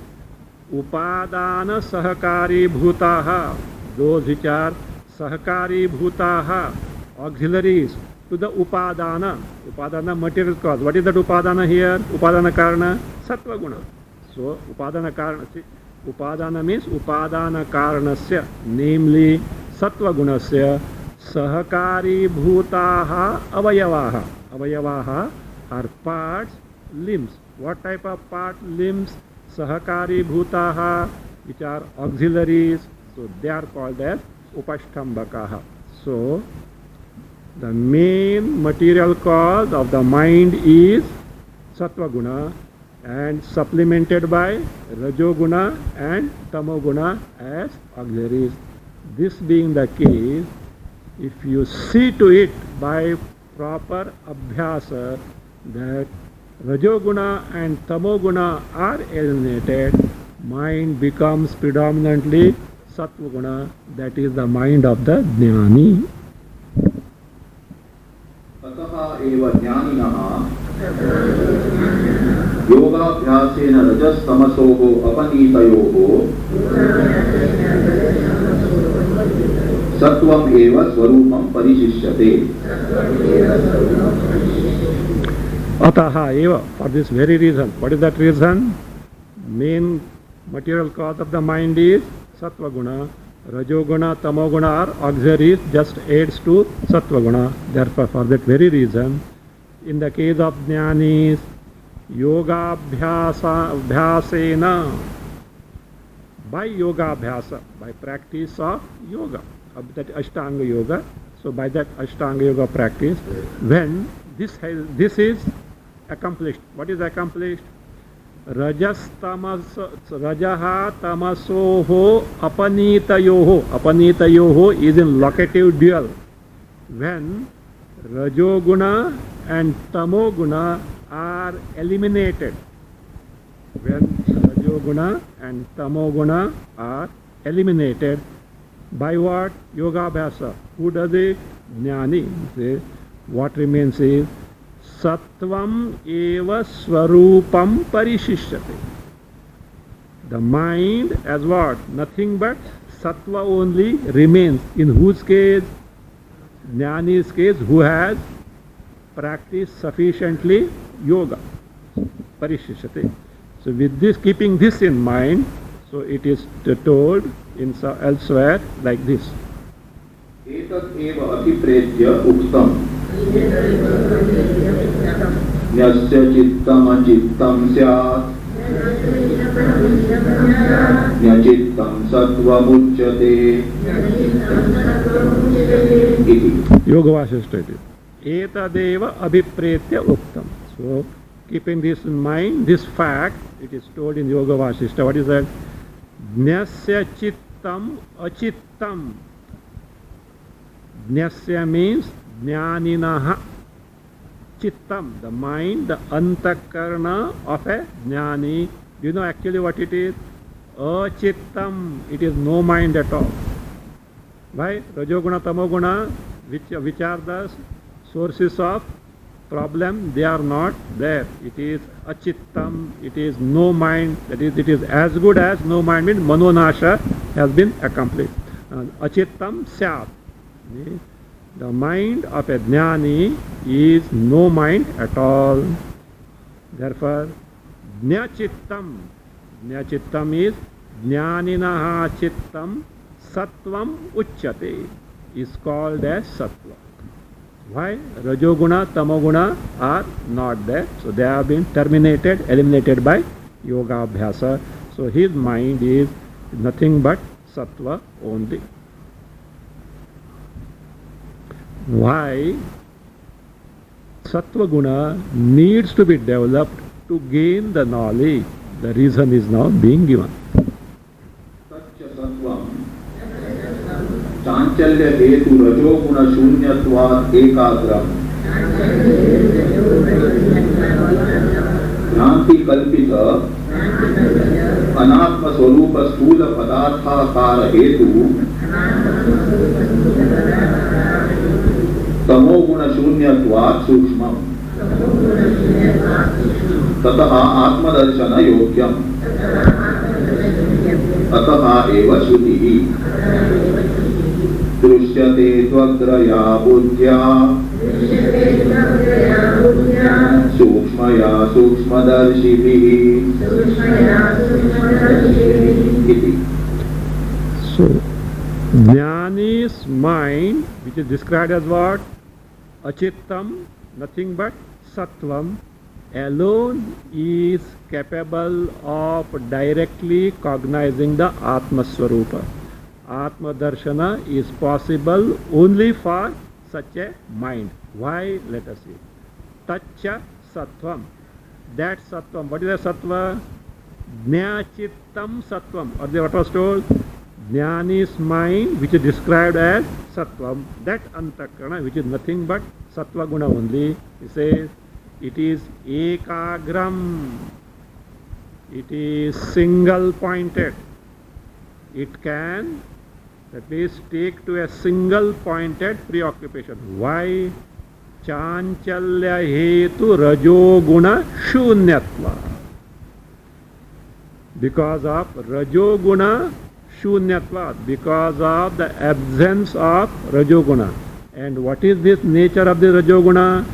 Upadana sahakari bhutaha, those which are sahakari bhutaha, auxiliaries to the upadana. Upadana material cause. What is that upadana here? Upadana karana, sattva guna. So upadana karana, upadana means upadana karanasya, namely sattva gunasya, sahakari bhutaha avayavaha. Avayavaha are parts, limbs. What type of part? Limbs. Sahakari bhutaha, which are auxiliaries. So they are called as upasthambakaha. So the main material cause of the mind is sattva guna and supplemented by rajoguna and tamoguna as auxiliaries. This being the case, if you see to it by proper abhyasa that rajoguna and tamoguna are eliminated, mind becomes predominantly sattva guna, that is the mind of the jnani. अतः एव ज्ञानिनः योगाभ्यासेन रजस्तमसोः अपनीतयोः सत्वम् एव स्वरूपं परिशिष्यते. Ataha eva, for this very reason. What is that reason? Main material cause of the mind is sattva guna. Rajoguna, tamoguna are auxiliaries, just aids to sattva guna. Therefore, for that very reason, in the case of jnanis, yoga abhyasena, by yoga abhyasa, by practice of yoga, of that ashtanga yoga. So by that ashtanga yoga practice, when this is accomplished, what is accomplished? Rajaha tamasoho apanitayoho. Apanitayoho is in locative dual. When rajoguna and tamoguna are eliminated. When rajoguna and tamoguna are eliminated. By what? Yoga abhyasa. Who does it? Jnani. What remains is Sattvam eva swarupam parishishyate. The mind as what? Nothing but sattva only remains. In whose case? Jnani's case, who has practiced sufficiently yoga. Parishishyate. So with this, keeping this in mind, so it is told in elsewhere like this. एतत् एव अभिप्रेत्य उक्तम् यस्य चित्तम् अचित्तं स्यात् यचित्तं सत्त्वमुच्यते इति. Yoga Vasishta. Etadeva abhipretya uktam. So keeping this in mind, this fact, it is told in Yoga Vasishta. What is that? Jnasya chittam achittam. Jnasya means jnaninaha. Chittam, the mind, the antakarna of a jnani. Do you know actually what it is? Achittam, it is no mind at all. Why? Rajoguna, tamoguna, which are the sources of problem, they are not there. It is achittam, it is no mind, that is, it is as good as no mind, means manonasha has been accomplished. Achittam syat. The mind of a jnani is no mind at all. Therefore, jnachittam. Jnachittam is jnaninaha chittam sattvam uchyate, is called as sattva. Why? Rajoguna, tamoguna are not there. So they have been terminated, eliminated by yoga abhyasa. So his mind is nothing but sattva only. Why? Sattva guna needs to be developed to gain the knowledge. The reason is now being given. तच्च सत्वं चांचल्य हेतु रजोगुण शून्यत्वात् एकाग्रम भ्रांति कल्पित अनात्म स्वरूप स्थूल पदार्थाकार हेतु तमोगुण शून्यत्वात् सूक्ष्मम् ततः आत्मदर्शन योग्यम् अतः एव श्रुतिः दृश्यते त्वग्रया बुद्ध्या सूक्ष्मया सूक्ष्मदर्शिभिः इति. So, Jnani's mind, which is described as what? Achittam, nothing but sattvam, alone is capable of directly cognizing the Atma Swarupa. Atma Darshana is possible only for such a mind. Why? Let us see. Tacha Sattvam. That Sattvam. What is a Sattva? Jnachittam Sattvam. Or what was told? Jnani's mind, which is described as Sattvam. That Antakarana, which is nothing but Sattva Guna only. He says, it is Ekagram. It is single pointed. It can, that means, take to a single pointed preoccupation. Why? Chanchalya hetu rajoguna shunyatva. Because of rajoguna shunyatva, because of the absence of rajoguna. And what is this nature of the rajoguna?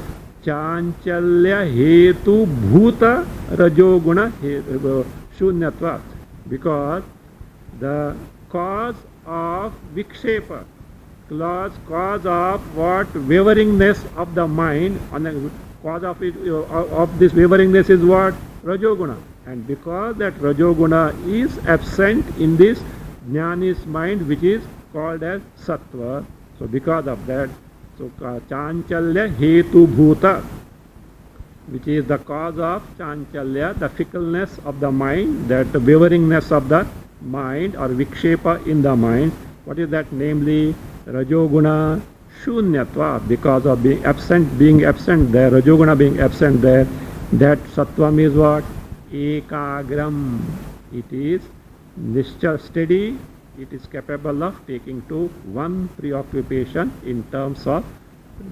Chanchalya hetu bhuta rajoguna shunyatva. Because the cause of vikshepa, cause of what? Waveringness of the mind, on the cause of it, of this waveringness is what? Rajoguna. And because that rajoguna is absent in this jnani's mind, which is called as sattva, so because of that, so chanchalya hetu bhuta, which is the cause of chanchalya, the fickleness of the mind, that waveringness of the mind or vikshepa in the mind. What is that? Namely, rajoguna shunyatva. Because of being absent there, rajoguna being absent there, that sattvam is what? Ekagram. It is nischal, steady. It is capable of taking to one preoccupation in terms of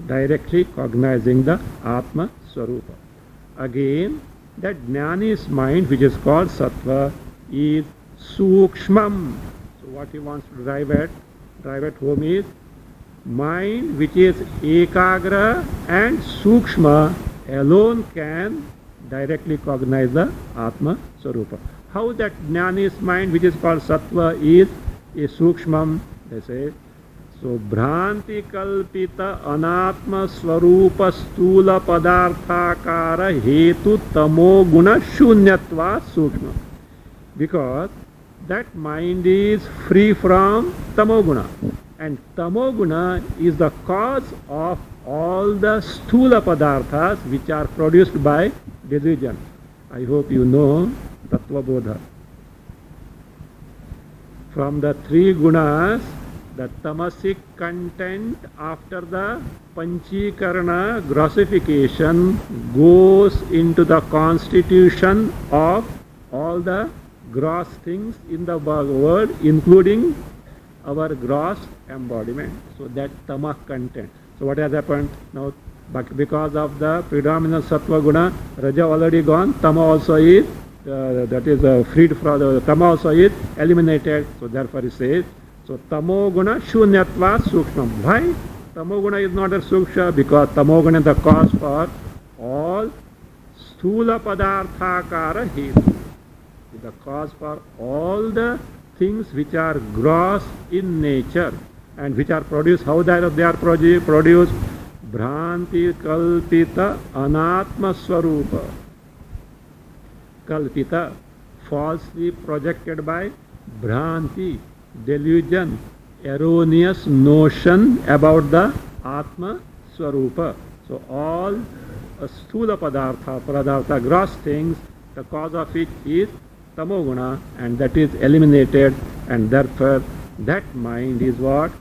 directly cognizing the Atma Swarupa. Again, that Jnani's mind, which is called sattva, is sukshmam. So what he wants to drive at home is mind which is ekagra and sukshma alone can directly cognize the Atma Swarupa. How that Jnani's mind, which is called sattva, is a sukshmam? They say, so bhranti kalpita anatma swarupa stula padarthakara hetu tamo guna shunyatva sukshma. Because that mind is free from tamoguna, and tamoguna is the cause of all the stula padarthas which are produced by decision. I hope you know Tattva Bodha. From the three gunas, the tamasic content after the panchikarana grossification goes into the constitution of all the gross things in the world, including our gross embodiment. So that tamak content. So what has happened? Now But because of the predominant sattva guna, raja already gone, tama also is, that is freed from the tama also is eliminated. So therefore he says, so tamo guna shunyatva sukshma. Why tamo guna is not a suksha? Because tamo guna is the cause for all sthula padarthakara hetu. The cause for all the things which are gross in nature and which are produced. How they are produced? Bhranti kalpita anatma swarupa. Kalpita, falsely projected by Bhranti, delusion, erroneous notion about the Atma Swarupa. So all sthula padartha, gross things, the cause of it is tamoguna, and that is eliminated, and therefore that mind is what?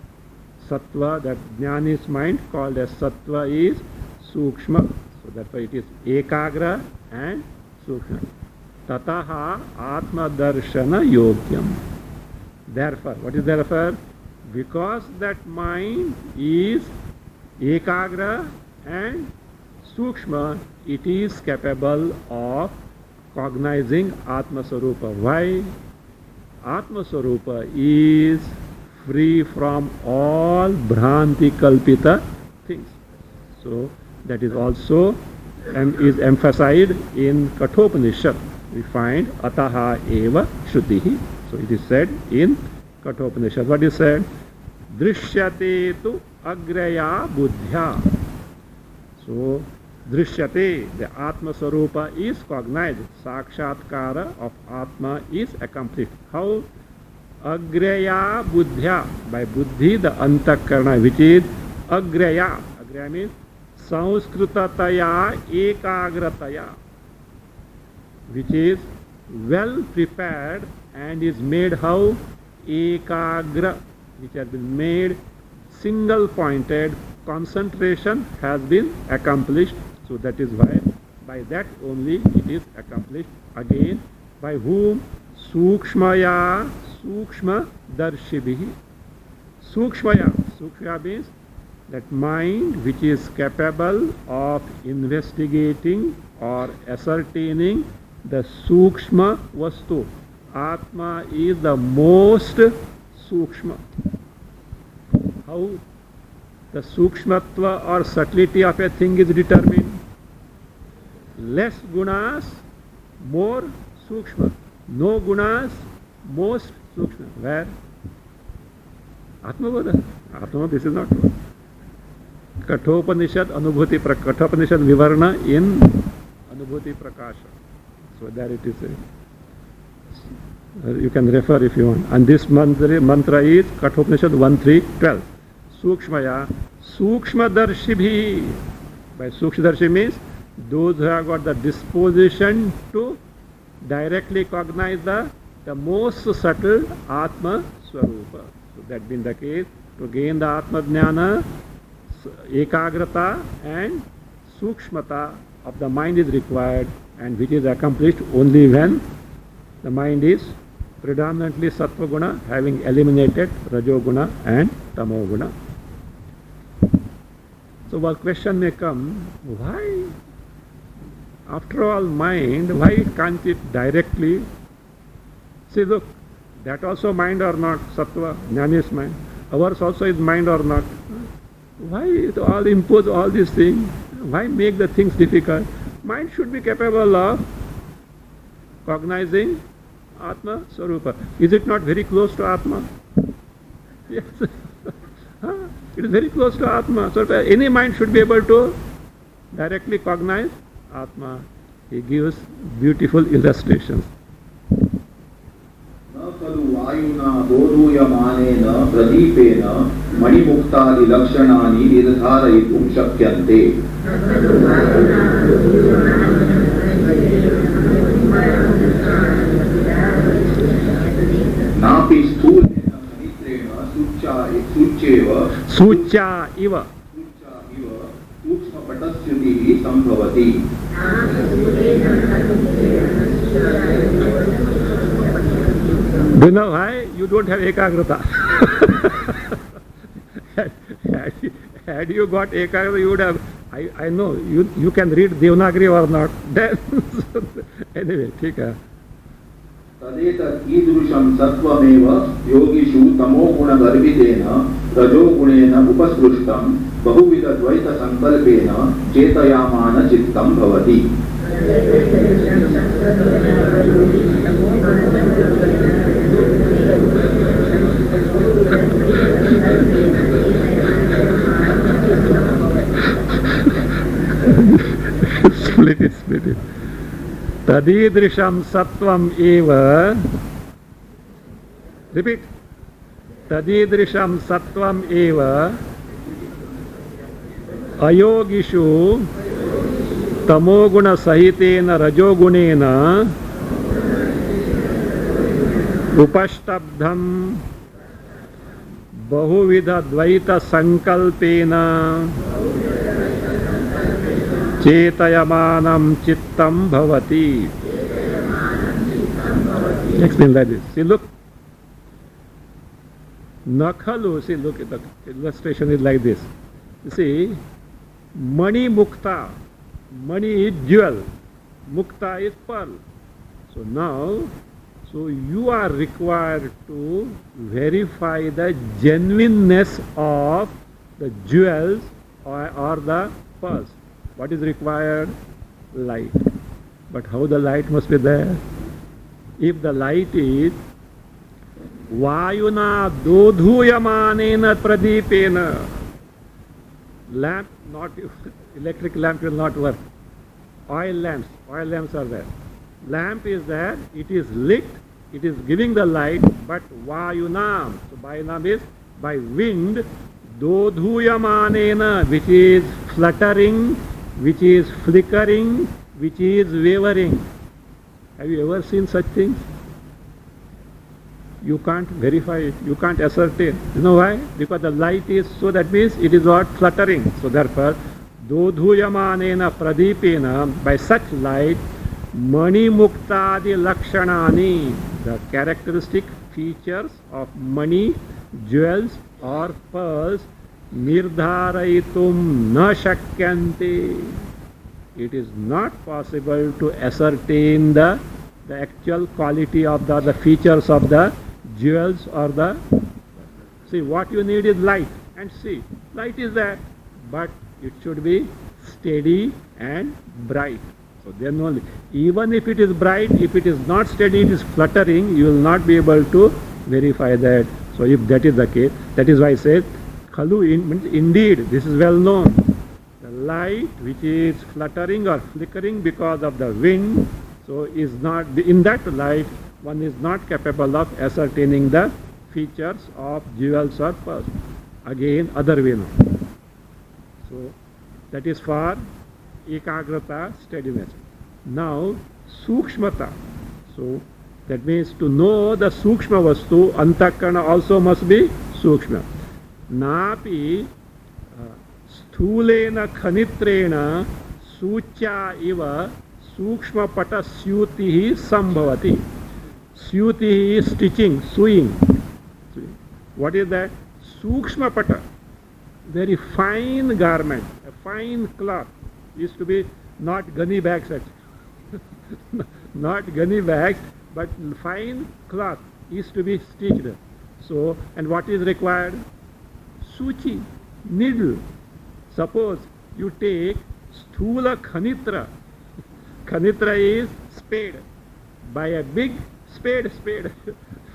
Sattva, that jnani's mind called as sattva is sukshma. So therefore it is ekagra and sukshma. Tataha atma darshana yogyam. Therefore, what is therefore? Because that mind is ekagra and sukshma, it is capable of cognizing Atma Swarupa. Why? Atma Swarupa is free from all Bhranti Kalpita things. So that is also is emphasized in Kathopanishad. We find Ataha Eva Shuddhihi. So it is said in Kathopanishad. What is said? Drishyate tu agraya buddhya. So Drishyate, the Atma Swarupa is cognized. Sakshatkara of Atma is accomplished. How? Agraya buddhya. By buddhi, the antakarana, which is agraya. Agraya means sanskritataya ekagrataya, which is well prepared and is made how? Ekagra, which has been made single pointed, concentration has been accomplished. So that is why by that only it is accomplished. Again, by whom? Sukshmaya, sukshma darshibhihi. Sukshmaya, sukshmaya means that mind which is capable of investigating or ascertaining the sukshma vastu. Atma is the most sukshma. How the sukshmatva or subtlety of a thing is determined? Less gunas, more sukshma. No gunas, most sukshma. Where? Atmavada. Atma, this is not one. Kathopanishad Anubhuti Kathopanishad Vivarna in Anubhuti Prakasha. So there it is. You can refer if you want. And this mantra is Kathopanishad 1.3.12. Sukshmaya, Sukshmadarshibhi. By Sukshmadarshi means those who have got the disposition to directly cognize the most subtle Atma Swarupa. So that being the case, to gain the Atma Jnana, ekagrata and sukshmata of the mind is required, and which is accomplished only when the mind is predominantly sattva guna, having eliminated rajoguna and tamoguna. So one question may come, why, after all mind, why can't it directly say, look, that also mind or not, sattva, jnani's mind, ours also is mind or not? Why all impose all these things? Why make the things difficult? Mind should be capable of cognizing Atma Swarupa. Is it not very close to Atma? Yes. It is very close to Atma. So any mind should be able to directly cognize Atma. He gives beautiful illustrations. वायुना बोधूयमानेन प्रदीपेन मणिमुक्तादि लक्षणानि निर्धारयितुं शक्यन्ते नापि स्थूलेन मित्रेण सूच्या इव सूक्ष्मपटस्थितिः सम्भवति. Do you know why? You don't have ekagrata. Had you got ekagrata, you would have I know you can read Devanagari or not. Then anyway, ठीक है. तदेतत् कीदृशं सत्त्वमेव योगिषु तमोगुणगर्भितेन रजोगुणेन उपस्पृष्टं बहुविधद्वैतसङ्कल्पेन चेतयामान चित्तं भवति. split it. Tadidrisham sattvam eva. Repeat. Tadidrisham sattvam eva ayogishu tamoguna sahitena rajogunena upashtabdham bahuvida dvaita sankalpena Chetayamanam chittam bhavati. Explain like this. See, look. Nakhalu, see, look at the illustration is like this. You see, Mani Mukta. Mani is jewel. Mukta is pearl. So now, you are required to verify the genuineness of the jewels or the pearls. What is required? Light. But how the light must be there? If the light is Vayuna dodhuyamanena pradipena, lamp, not electric lamp will not work. Oil lamps are there. Lamp is there, it is lit, it is giving the light, but Vayunam, so Vayunam is by wind, dodhuyamanena, which is fluttering, which is flickering, which is wavering. Have you ever seen such things? You can't verify it, you can't ascertain. You know why? Because the light is, so that means it is not fluttering. So therefore, dodhuyamanena pradipena, by such light, mani muktadi lakshanani, the characteristic features of mani, jewels or pearls, nirdharaitum na shakyante. It is not possible to ascertain the actual quality of the features of the jewels or the... See, what you need is light. And see, light is there, but it should be steady and bright. So then only, even if it is bright, if it is not steady, it is fluttering, you will not be able to verify that. So if that is the case, that is why I said, Khalu, indeed, this is well known. The light which is fluttering or flickering because of the wind, so is not, in that light, one is not capable of ascertaining the features of jewels or pearls. Again, other way now. So that is for ekagrata, steadiness. Now, sukshmata. So that means to know the sukshma vastu, antakarana also must be sukshma. Napi sthulena khanitrena sucha iva sukshma pata syutihi sambhavati. Syutihi is stitching, sewing. What is that? Sukshma pata, very fine garment, a fine cloth, used to be not gunny bags, not gunny bags, but fine cloth used to be stitched. So, and what is required? Suchi, needle. Suppose you take sthula khanitra. Khanitra is spade. By a big spade.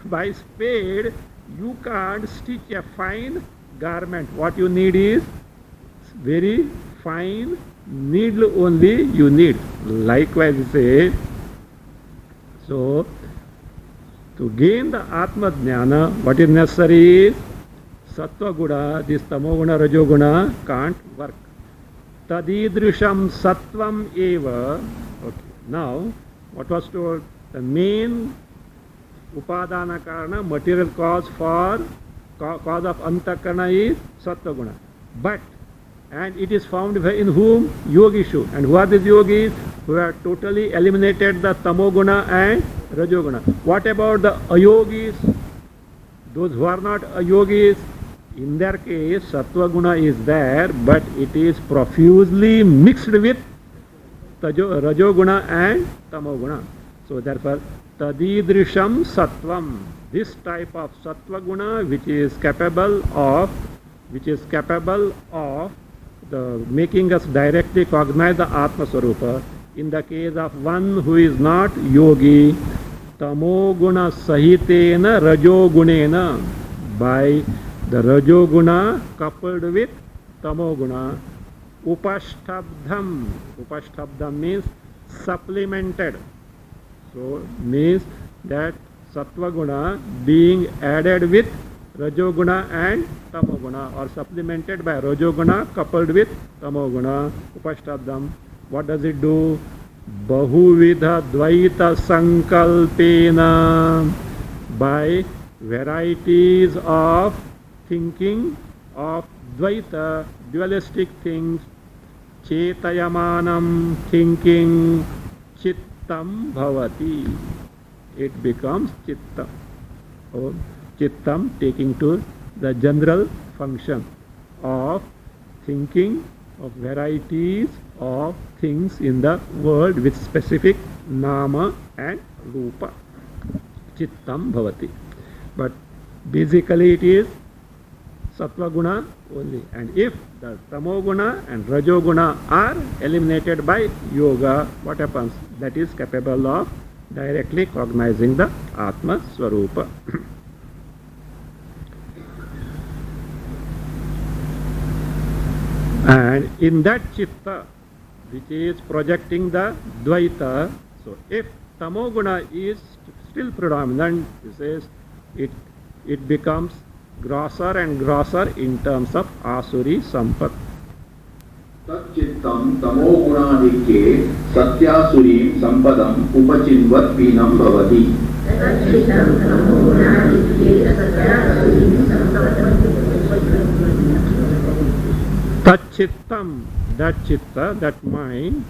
By spade, you can't stitch a fine garment. What you need is very fine needle only you need. Likewise, say, so to gain the Atma Jnana, what is necessary is Sattva Guna, this Tamoguna, Rajoguna can't work. Tadidrisham Sattvam Eva. Okay. Now, what was told? The main Upadana Karana, material cause of Antakarana is Sattva Guna. But, and it is found in whom? Yogishu. And who are these yogis? Who have totally eliminated the Tamoguna and Rajoguna. What about the ayogis? Those who are not yogis, In their case, sattva guna is there, but it is profusely mixed with rajoguna and tamoguna. So therefore, tadidrisham sattvam, this type of sattva guna which is capable of the making us directly cognize the Atma Swarupa. In the case of one who is not yogi, tamoguna sahitena rajogunena, by the rajoguna coupled with tamoguna, upashtabdham means supplemented. So means that sattva guna being added with rajoguna and tamoguna, or supplemented by rajoguna coupled with tamoguna, upashtabdham. What does it do? Bahuvidha dvaita sankalpena, by varieties of thinking of dvaita, dualistic things, chetayamanam, thinking, chittam bhavati, it becomes chitta, or chittam taking to the general function of thinking of varieties of things in the world with specific nama and rupa, chittam bhavati. But basically it is sattva guna only. And if the tamoguna and rajoguna are eliminated by yoga, what happens? That is capable of directly cognizing the Atma Swarupa. And in that chitta, which is projecting the dvaita, so if tamoguna is still predominant, it says it becomes grosser and grosser in terms of asuri sampat. Tatchittam tamoguna satyasuri sampadam upachinvat pinam bhavati. Tatchittam, that chitta, that mind,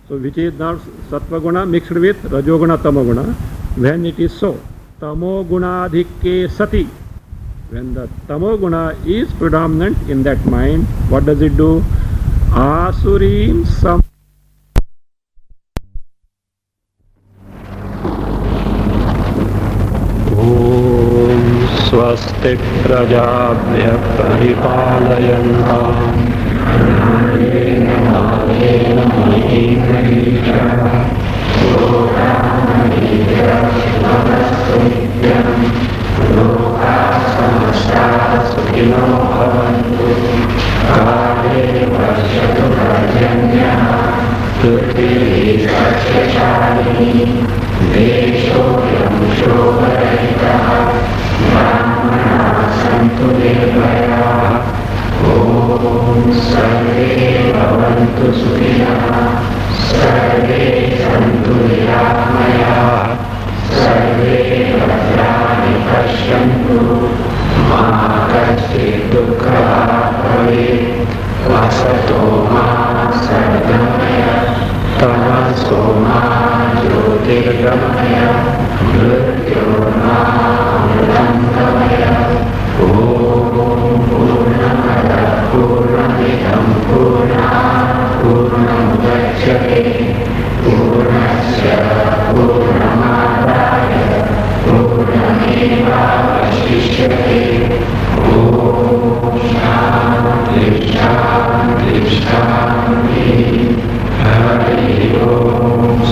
so which is now sattva-guna mixed with rajoguna, tamoguna, when it is so, tamogunadhikke sati, when the tamoguna is predominant in that mind, what does it do? Asurim sam. Om swasti prajabhya paripalayantam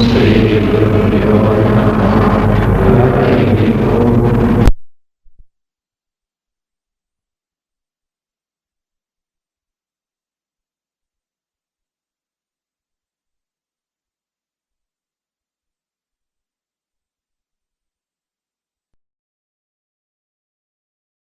Sri Guru